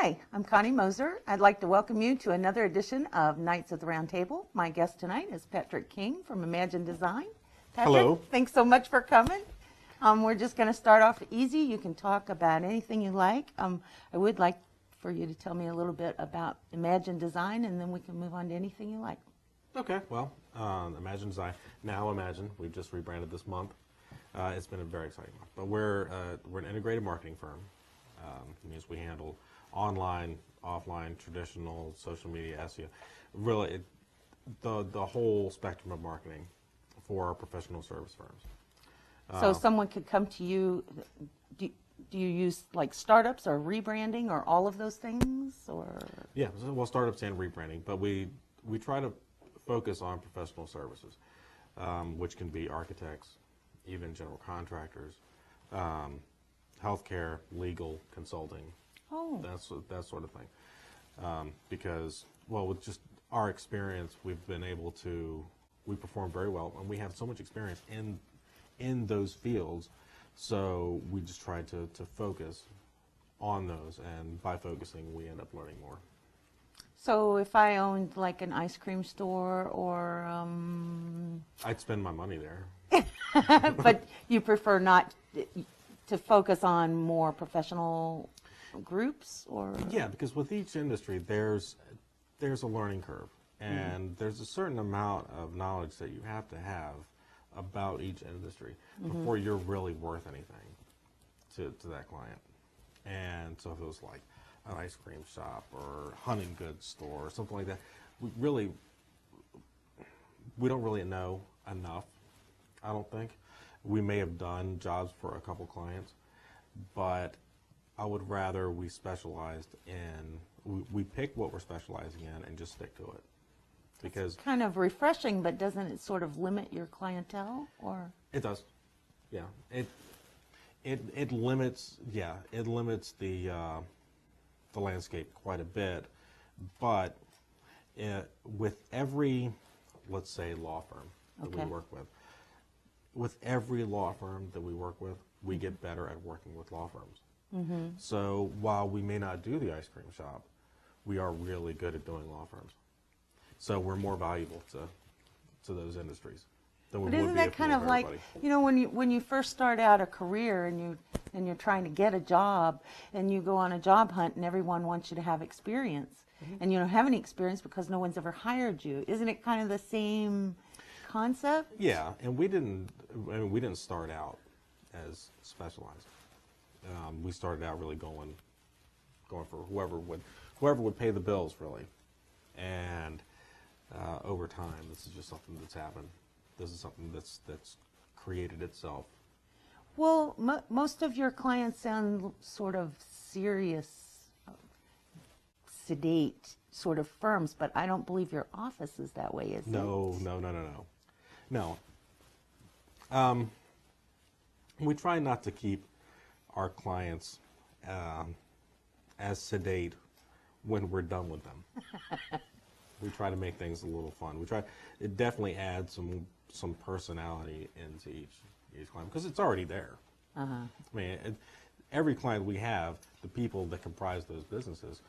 Hi, I'm Connie Moser. I'd like to welcome you to another edition of Knights at the Round Table. My guest tonight is Patrick King from Imagine Design. Patrick, Hello. thanks so much for coming. We're just going to start off easy. You can talk about anything you like. I would like for you to tell me a little bit about Imagine Design, and then we can move on to anything you like. Okay, well, Imagine Design, now Imagine, we've just rebranded this month. It's been a very exciting month. But we're an integrated marketing firm. It means we handle online, offline, traditional, social media, SEO. Really, the whole spectrum of marketing for our professional service firms. So someone could come to you. Do you use like startups or rebranding or all of those things? Or Yeah, well, startups and rebranding, but we try to focus on professional services, which can be architects, even general contractors, healthcare, legal, consulting, that sort of thing. Because, well, with just our experience, we perform very well, and we have so much experience in those fields, so we just try to focus on those, and by focusing, we end up learning more. so if I owned like an ice cream store or I'd spend my money there. but you prefer not to focus on more professional groups, or? Yeah, because with each industry, there's a learning curve, and there's a certain amount of knowledge that you have to have about each industry before you're really worth anything to that client. And so if it was like an ice cream shop or hunting goods store or something like that, we don't really know enough, I don't think. We may have done jobs for a couple clients, but I would rather we specialized we pick what we're specializing in and just stick to it. Because It's kind of refreshing, but doesn't it sort of limit your clientele, or? it does, yeah. It limits the landscape quite a bit, but with every, let's say, law firm that we work with every law firm that we work with, we get better at working with law firms. So while we may not do the ice cream shop, we are really good at doing law firms. So we're more valuable to those industries than we But would isn't be that if we kind were of like, everybody. when you first start out a career and you're trying to get a job and you go on a job hunt and everyone wants you to have experience and you don't have any experience because no one's ever hired you. Isn't it kind of the same concept? Yeah, and we didn't start out as specialized. We started out really going for whoever would pay the bills, really. And over time, this is just something that's happened. This is something that's created itself. Well, most of your clients sound sort of serious, sedate sort of firms, but I don't believe your office is that way, is it? No. We try not to keep our clients as sedate when we're done with them. We try to make things a little fun. It definitely adds some personality into each client because it's already there. I mean, every client we have, the people that comprise those businesses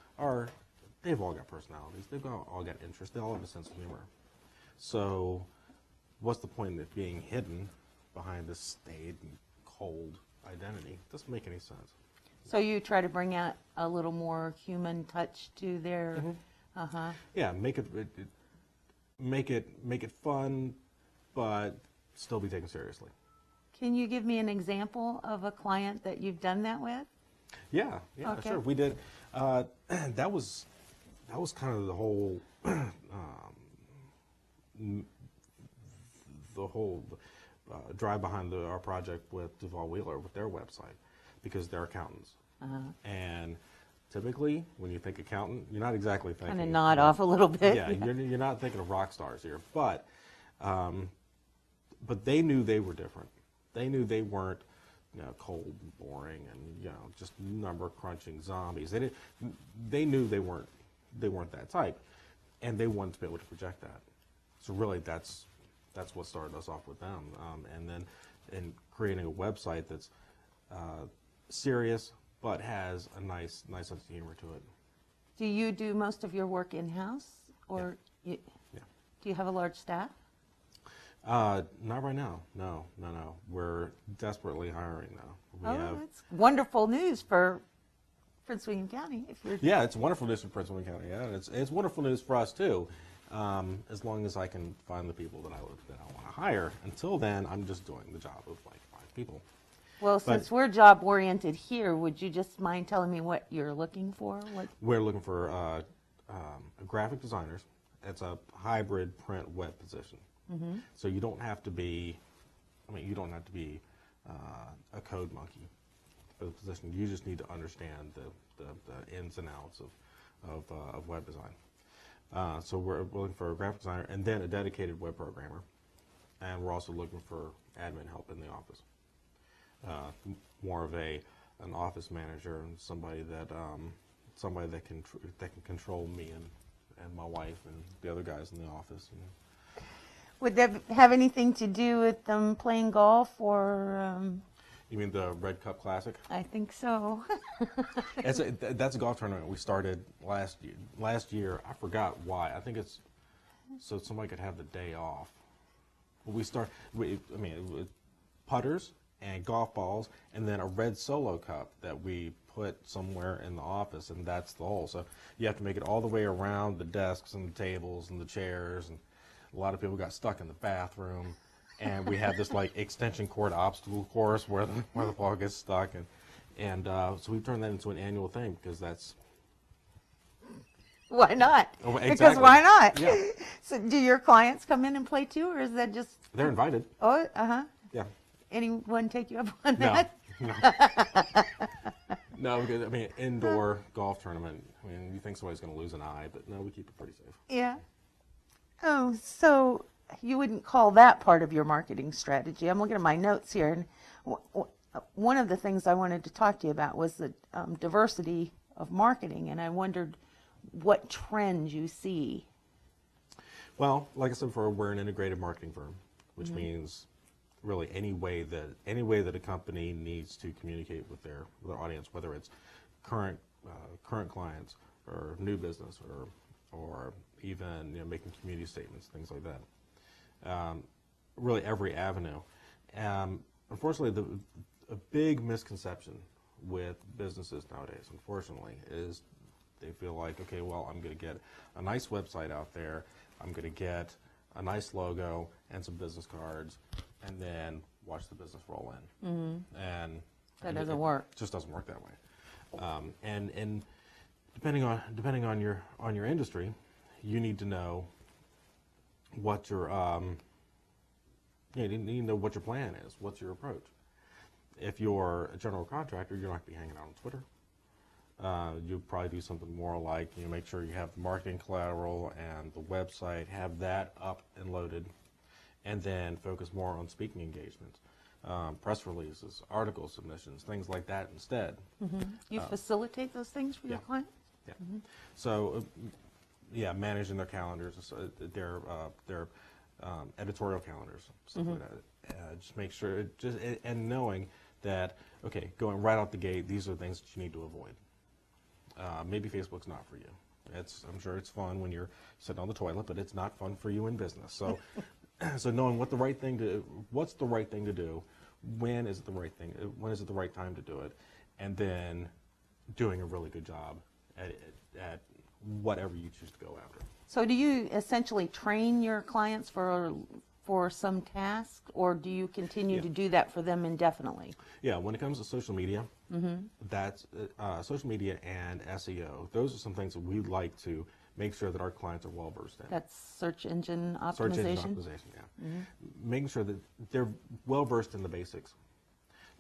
they've all got personalities. They've all got interests. They all have a sense of humor. So what's the point of it being hidden behind this staid and cold identity? It doesn't make any sense. So you try to bring out a little more human touch to their, Yeah, make it fun, but still be taken seriously. Can you give me an example of a client that you've done that with? Yeah, Okay. sure. We did. That was kind of the whole drive behind our project with Duval Wheeler with their website, because they're accountants. And typically, when you think accountant, you're not exactly thinking. Kind of nod off a little bit. Yeah, you're not thinking of rock stars here, but they knew they were different. They knew they weren't, cold and boring and just number crunching zombies. They knew they weren't that type, and they wanted to be able to project that. So really, that's what started us off with them, and then in creating a website that's serious but has a nice sense of humor to it. Do you do most of your work in-house, or Yeah. do you have a large staff? Not right now. No. We're desperately hiring now. We have. That's wonderful news for Prince William County. If you're Yeah, it's wonderful news for Prince William County. Yeah, and it's wonderful news for us too, as long as I can find the people that I want to hire. Until then, I'm just doing the job of like 5 people. Well, since we're job oriented here, would you just mind telling me what you're looking for? We're looking for graphic designers. It's a hybrid print web position. Mm-hmm. So you don't have to be, you don't have to be a code monkey for the position. You just need to understand the ins and outs of web design. So we're looking for a graphic designer and then a dedicated web programmer. And we're also looking for admin help in the office. More of an office manager and somebody that can control me and my wife and the other guys in the office. Would that have anything to do with them playing golf or? You mean the Red Cup Classic? I think so. That's a golf tournament we started last year. Last year, I forgot why. I think it's so somebody could have the day off. It was putters and golf balls, and then a red solo cup that we put somewhere in the office, and that's the hole. So you have to make it all the way around the desks and the tables and the chairs, and a lot of people got stuck in the bathroom. And we have this like extension cord obstacle course where the ball gets stuck, and so we've turned that into an annual thing because that's. Why not? Oh, exactly. Because why not? Yeah. So do your clients come in and play too, or is that just? They're invited. Oh, uh-huh. Yeah. Anyone take you up on No. that? No, because indoor golf tournament. You think somebody's going to lose an eye, but no, we keep it pretty safe. Yeah. Oh, so you wouldn't call that part of your marketing strategy. I'm looking at my notes here, and one of the things I wanted to talk to you about was the diversity of marketing, and I wondered what trends you see. Well, like I said before, we're an integrated marketing firm, which means really any way that a company needs to communicate with their audience, whether it's current clients or new business or even making community statements, things like that. Really every avenue. Unfortunately, a big misconception with businesses nowadays, unfortunately, is they feel like, okay, well, I'm going to get a nice website out there, I'm going to get a nice logo and some business cards, and then watch the business roll in. Mm-hmm. And that doesn't work. It just doesn't work that way. And depending on your industry, you need to know what your you need to know what your plan is. What's your approach? If you're a general contractor, you're not going to be hanging out on Twitter. You'll probably do something more like make sure you have the marketing collateral and the website, have that up and loaded, and then focus more on speaking engagements, press releases, article submissions, things like that instead. Mm-hmm. You facilitate those things for your clients? Yeah. Mm-hmm. So, managing their calendars, their editorial calendars, stuff like that. Just make sure, and knowing that, okay, going right out the gate, these are the things that you need to avoid. Maybe Facebook's not for you. I'm sure it's fun when you're sitting on the toilet, but it's not fun for you in business. So, so knowing what's the right thing to do, when is it the right time to do it, and then doing a really good job at whatever you choose to go after. So do you essentially train your clients for some task, or do you continue to do that for them indefinitely? Yeah, when it comes to social media, that's social media and SEO. Those are some things that we'd like to make sure that our clients are well versed in. That's search engine optimization? Search engine optimization, yeah. Mm-hmm. Making sure that they're well versed in the basics.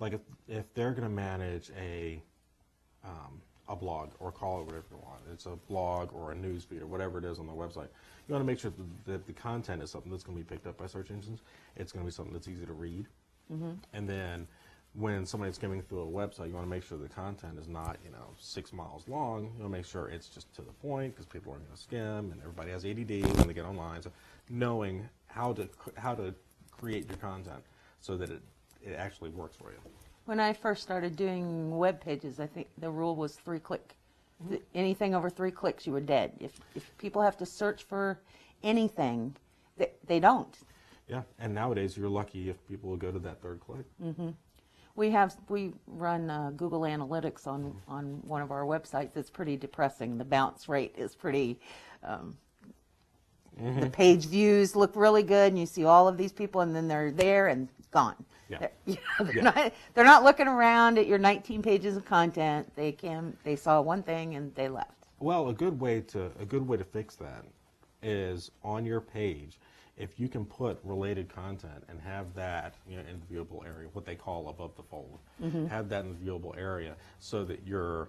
Like if they're going to manage a blog, or call it whatever you want. It's a blog or a news feed or whatever it is on their website. You want to make sure that the content is something that's going to be picked up by search engines. It's going to be something that's easy to read. Mm-hmm. And then when somebody's skimming through a website, you want to make sure the content is not 6 miles long. You want to make sure it's just to the point, because people are going to skim, and everybody has ADD when they get online. So knowing how to create your content so that it actually works for you. When I first started doing web pages, I think the rule was 3-click anything over 3 clicks, you were dead. If people have to search for anything, they don't. Yeah, and nowadays you're lucky if people will go to that third click. We run Google Analytics on one of our websites. It's pretty depressing. The bounce rate is pretty. The page views look really good, and you see all of these people, and then they're there and gone. Yeah. They're not looking around at your 19 pages of content. They saw one thing and they left. Well, a good way to fix that is on your page, if you can put related content and have that in the viewable area, what they call above the fold, have that in the viewable area so that you're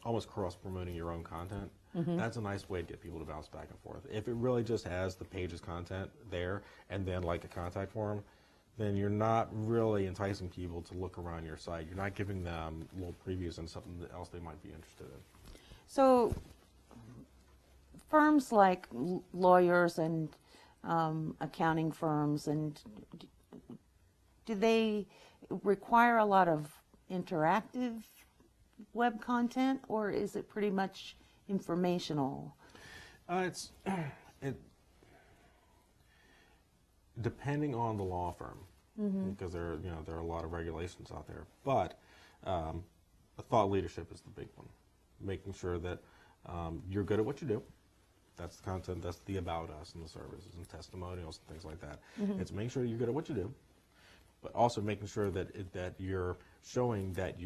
almost cross-promoting your own content. That's a nice way to get people to bounce back and forth. If it really just has the page's content there and then like a contact form, then you're not really enticing people to look around your site. You're not giving them little previews and something else they might be interested in. So firms like lawyers and accounting firms, and do they require a lot of interactive web content, or is it pretty much informational? Depending on the law firm, because there are a lot of regulations out there. But thought leadership is the big one, making sure that you're good at what you do. That's the content. That's the about us and the services and testimonials and things like that. It's making sure you're good at what you do, but also making sure that you're showing that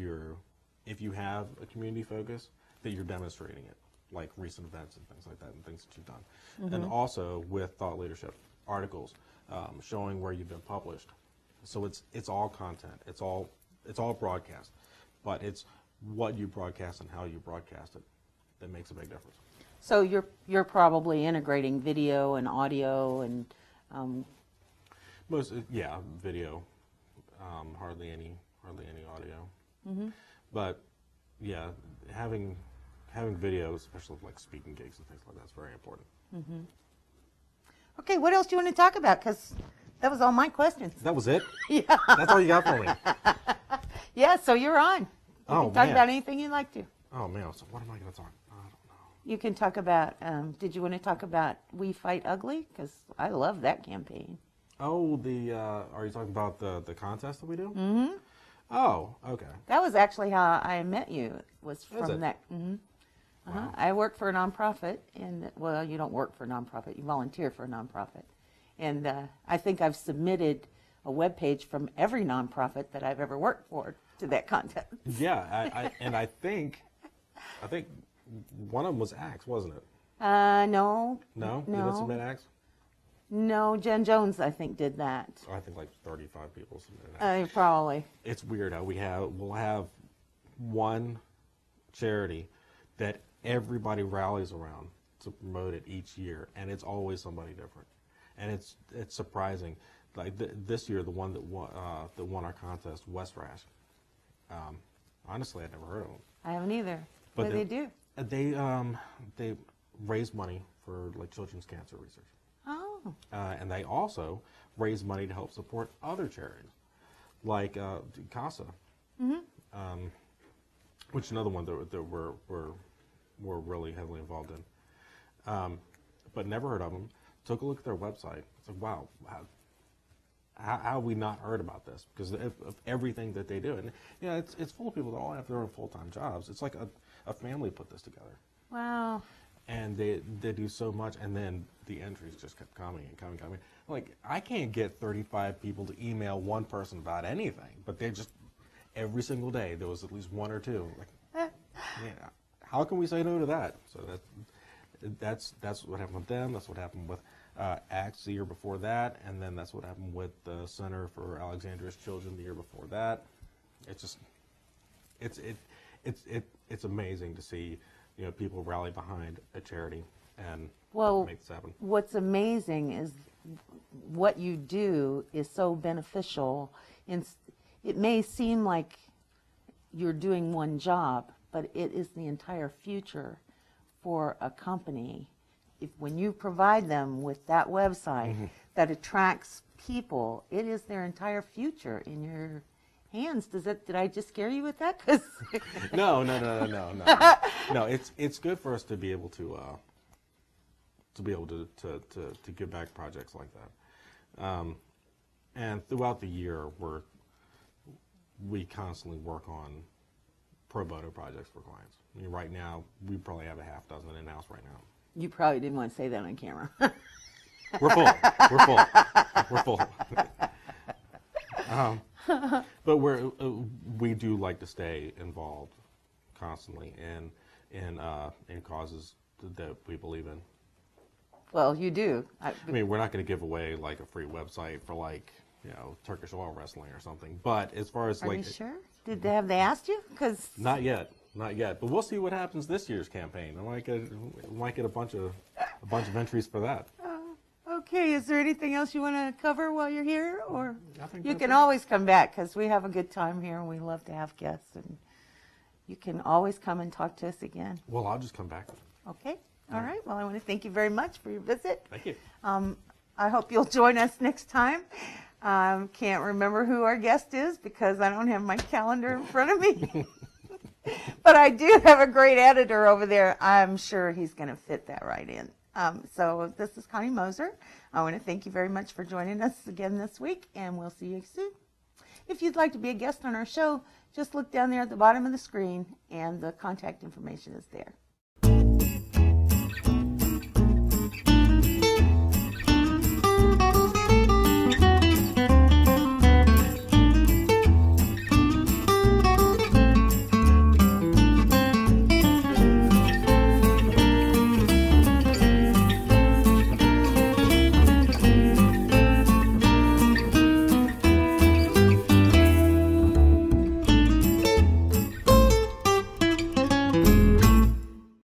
if you have a community focus, that you're demonstrating it, like recent events and things like that, and things that you've done. And also with thought leadership articles, showing where you've been published. So it's all content. It's all broadcast, but it's what you broadcast and how you broadcast it that makes a big difference. So you're probably integrating video and audio and video, hardly any audio. But yeah, having video, especially like speaking gigs and things like that, is very important. Okay, what else do you want to talk about? Because that was all my questions. That was it? Yeah. That's all you got for me? Yeah, so you're on. You can talk man. about anything you'd like to. Oh man, so what am I going to talk? I don't know. You can talk about, did you want to talk about We Fight Ugly? Because I love that campaign. Oh, are you talking about the contest that we do? Mm-hmm. Oh, okay. That was actually how I met you, was Is from it? that. Mm-hmm. Wow. I work for a nonprofit, and well, you don't work for a nonprofit, you volunteer for a nonprofit. And I think I've submitted a web page from every nonprofit that I've ever worked for to that contest. Yeah, I think one of them was Axe, wasn't it? No. No? You No. didn't submit Axe? No, Jen Jones, I think, did that. I think like 35 people submitted Axe. Probably. It's weird how we'll have one charity that everybody rallies around to promote it each year, and it's always somebody different, and it's surprising. Like this year, the one that won our contest, West Rash. Honestly, I'd never heard of them. I haven't either. But What do they do? They raise money for like children's cancer research. Oh. And they also raise money to help support other charities, like CASA, which is another one that we're really heavily involved in. But never heard of them. Took a look at their website. It's like, wow, how have we not heard about this? Because of everything that they do. And it's full of people that all have their own full-time jobs. It's like a family put this together. Wow. And they do so much, and then the entries just kept coming and coming. Like, I can't get 35 people to email one person about anything, but they just, every single day, there was at least one or two. Like, yeah, how can we say no to that? So that's what happened with them. That's what happened with Axe the year before that, and then that's what happened with the Center for Alexandria's Children the year before that. It's just, it's amazing to see people rally behind a charity and make this happen. What's amazing is what you do is so beneficial. It may seem like you're doing one job, but it is the entire future for a company. When you provide them with that website that attracts people, it is their entire future in your hands. Did I just scare you with that? 'Cause No. No, it's good for us to be able to give back projects like that. And throughout the year, we constantly work on pro bono projects for clients. I mean, right now, we probably have a half dozen in-house right now. You probably didn't want to say that on camera. We're full. We're full. But we do like to stay involved constantly in causes that we believe in. Well, you do. I mean, we're not going to give away like a free website for like, Turkish oil wrestling or something. But as far as Are like, you sure? Have they asked you? Because not yet. But we'll see what happens this year's campaign. I might get a bunch of entries for that. okay. Is there anything else you want to cover while you're here, or I think you that's can it. always come back because we have a good time here and we love to have guests, and you can always come and talk to us again. Well, I'll just come back. Okay. All right. Well, I want to thank you very much for your visit. Thank you. I hope you'll join us next time. Can't remember who our guest is because I don't have my calendar in front of me. But I do have a great editor over there. I'm sure he's going to fit that right in. So this is Connie Moser. I want to thank you very much for joining us again this week, and we'll see you soon. If you'd like to be a guest on our show, just look down there at the bottom of the screen, and the contact information is there.